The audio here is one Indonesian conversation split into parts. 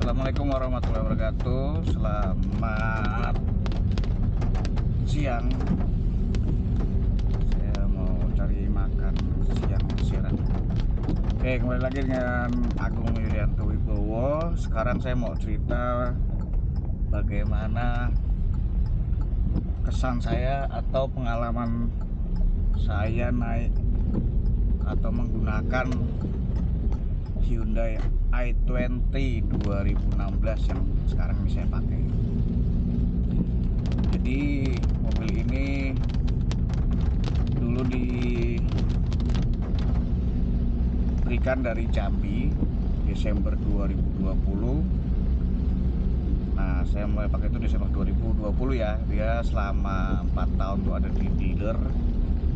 Assalamualaikum warahmatullahi wabarakatuh. Selamat siang. Saya mau cari makan siang siaran. Oke, kembali lagi dengan Agung Yulianto Wibowo. Sekarang saya mau cerita bagaimana kesan saya atau pengalaman saya naik atau menggunakan Hyundai i20 2016 yang sekarang ini saya pakai. Jadi mobil ini dulu diberikan dari Jambi Desember 2020. Nah, saya mulai pakai itu Desember 2020 ya. Dia selama 4 tahun tuh ada di dealer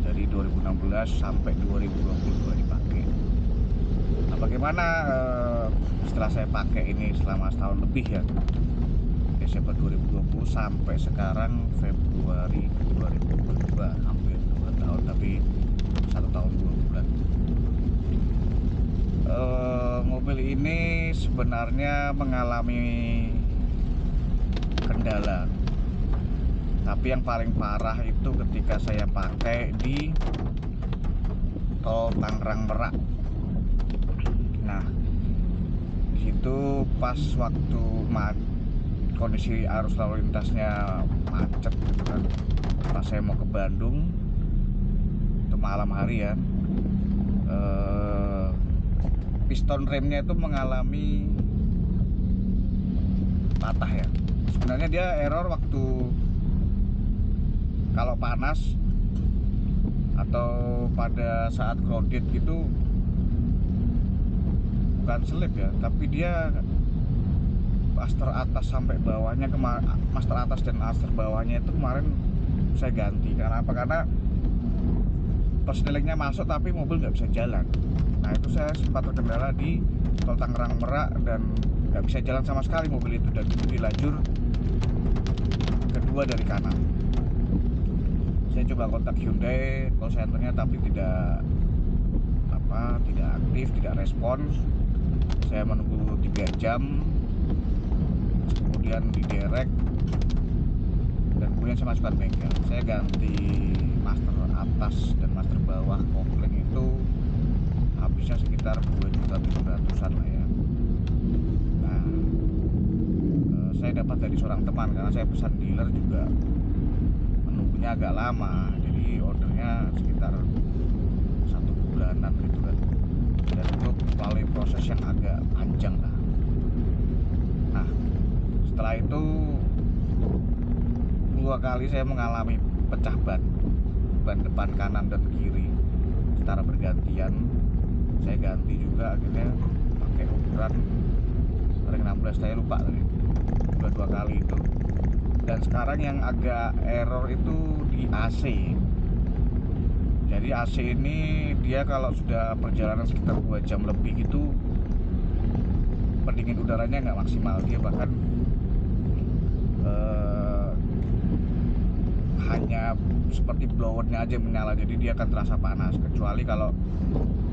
dari 2016 sampai 2022 dipakai. Nah, bagaimana setelah saya pakai ini selama setahun lebih ya, Desember 2020 sampai sekarang Februari 2022, hampir 2 tahun tapi 1 tahun 2 bulan. Mobil ini sebenarnya mengalami kendala, tapi yang paling parah itu ketika saya pakai di tol Tangerang Merak. Nah, itu pas waktu kondisi arus lalu lintasnya macet gitu kan. Pas saya mau ke Bandung itu malam hari ya, piston remnya itu mengalami patah ya. Sebenarnya dia error waktu kalau panas atau pada saat crowded gitu, bukan selip ya, tapi dia master atas sampai bawahnya, master atas dan master bawahnya itu kemarin saya ganti. Kenapa? Karena persnelingnya masuk tapi mobil nggak bisa jalan. Nah, itu saya sempat terkendala di tol Tangerang Merak dan nggak bisa jalan sama sekali mobil itu, dan itu di lajur kedua dari kanan. Saya coba kontak Hyundai call centernya tapi tidak aktif, tidak respons. Saya menunggu 3 jam, kemudian diderek, dan kemudian saya masukkan bengkel. Saya ganti master atas dan master bawah kopling itu habisnya sekitar 2.700.000-an lah ya. Nah, saya dapat dari seorang teman karena saya pesan dealer juga menunggunya agak lama, jadi ordernya sekitar 1 bulanan gitu kan, dan itu melalui proses yang agak panjang lah. Nah, setelah itu 2 kali saya mengalami pecah ban depan kanan dan kiri secara bergantian. Saya ganti juga akhirnya pakai ukuran ring 16, saya lupa tadi, dua kali itu. Dan sekarang yang agak error itu di AC. Jadi AC ini dia kalau sudah perjalanan sekitar 2 jam lebih gitu, pendingin udaranya nggak maksimal. Dia bahkan hanya seperti blowernya aja menyala, jadi dia akan terasa panas. Kecuali kalau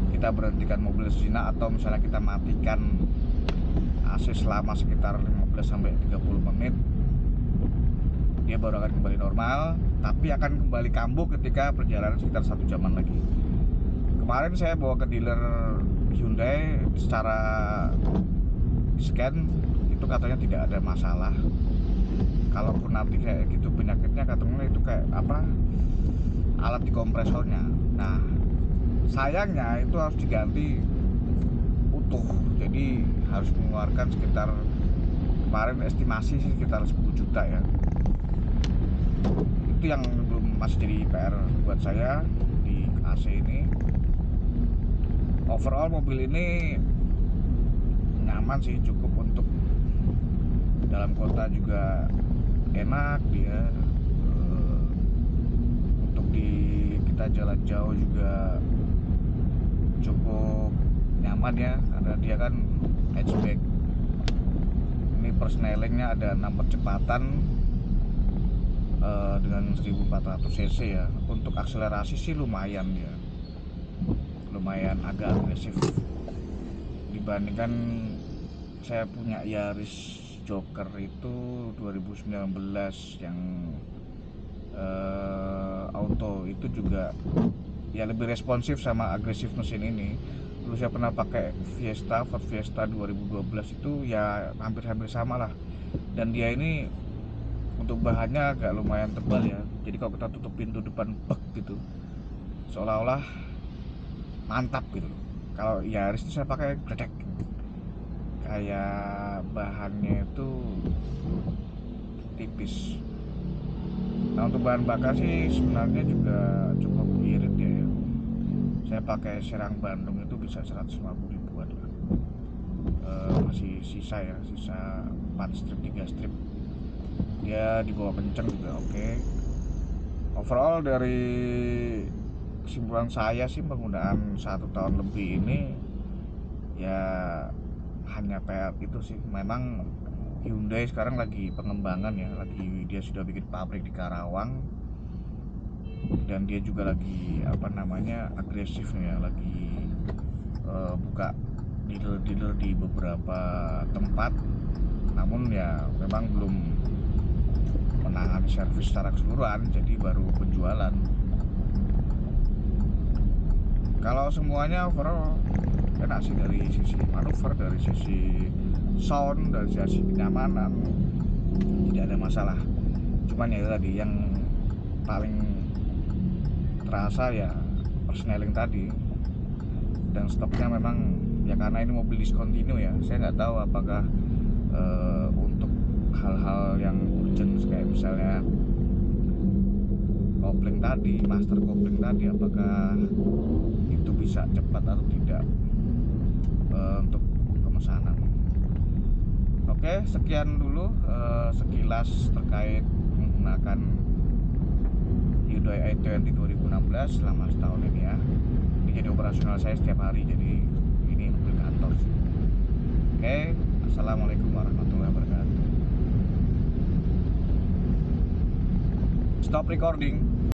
kita berhentikan mobil sejenak atau misalnya kita matikan AC selama sekitar 15-30 menit, dia baru akan kembali normal, tapi akan kembali kambuh ketika perjalanan sekitar 1 jaman lagi. Kemarin saya bawa ke dealer Hyundai, secara scan itu katanya tidak ada masalah. Kalaupun nanti kayak gitu penyakitnya, katanya itu kayak apa, alat di kompresornya. Nah, sayangnya itu harus diganti utuh, jadi harus mengeluarkan sekitar, kemarin estimasi sih sekitar 10 juta ya. Itu yang belum, masih jadi PR buat saya di AC ini. Overall mobil ini nyaman sih, cukup untuk dalam kota juga enak dia. Untuk kita jalan jauh juga cukup nyaman ya, karena dia kan hatchback. Ini persnelingnya ada 6 percepatan dengan 1400 cc ya. Untuk akselerasi sih lumayan dia, lumayan agak agresif dibandingkan saya punya Yaris Joker itu 2019 yang auto, itu juga ya lebih responsif sama agresif mesin ini. Dulu saya pernah pakai Ford Fiesta 2012, itu ya hampir-hampir sama lah. Dan dia ini untuk bahannya agak lumayan tebal ya, jadi kalau kita tutup pintu depan bek gitu seolah-olah mantap gitu. Kalau Yaris itu saya pakai gledek, kayak bahannya itu tipis. Nah untuk bahan bakar sih sebenarnya juga cukup irit ya. Saya pakai Serang Bandung itu bisa 150 ribuan lah. Masih sisa ya, sisa 4 strip 3 strip. Dia dibawa kenceng juga oke. Overall dari kesimpulan saya sih, penggunaan 1 tahun lebih ini ya hanya PR itu sih. Memang Hyundai sekarang lagi pengembangan ya, dia sudah bikin pabrik di Karawang, dan dia juga lagi agresif ya, lagi buka dealer-dealer di beberapa tempat. Namun ya memang belum menangani servis secara keseluruhan, jadi baru penjualan. Kalau semuanya overall enak sih, dari sisi manuver, dari sisi sound, dari sisi kenyamanan, tidak ada masalah. Cuman ya tadi yang paling terasa ya persneling tadi, dan stoknya memang ya karena ini mobil discontinue ya. Saya nggak tahu apakah untuk hal-hal yang urgent kayak misalnya kopling tadi, master kopling tadi, apakah itu bisa cepat atau tidak untuk pemesanan. Oke, sekian dulu sekilas terkait menggunakan Hyundai i20 2016 selama setahun ini ya. Ini jadi operasional saya setiap hari, jadi ini mobil kantor sih. Oke, assalamualaikum warahmatullahi wabarakatuh. Stop recording.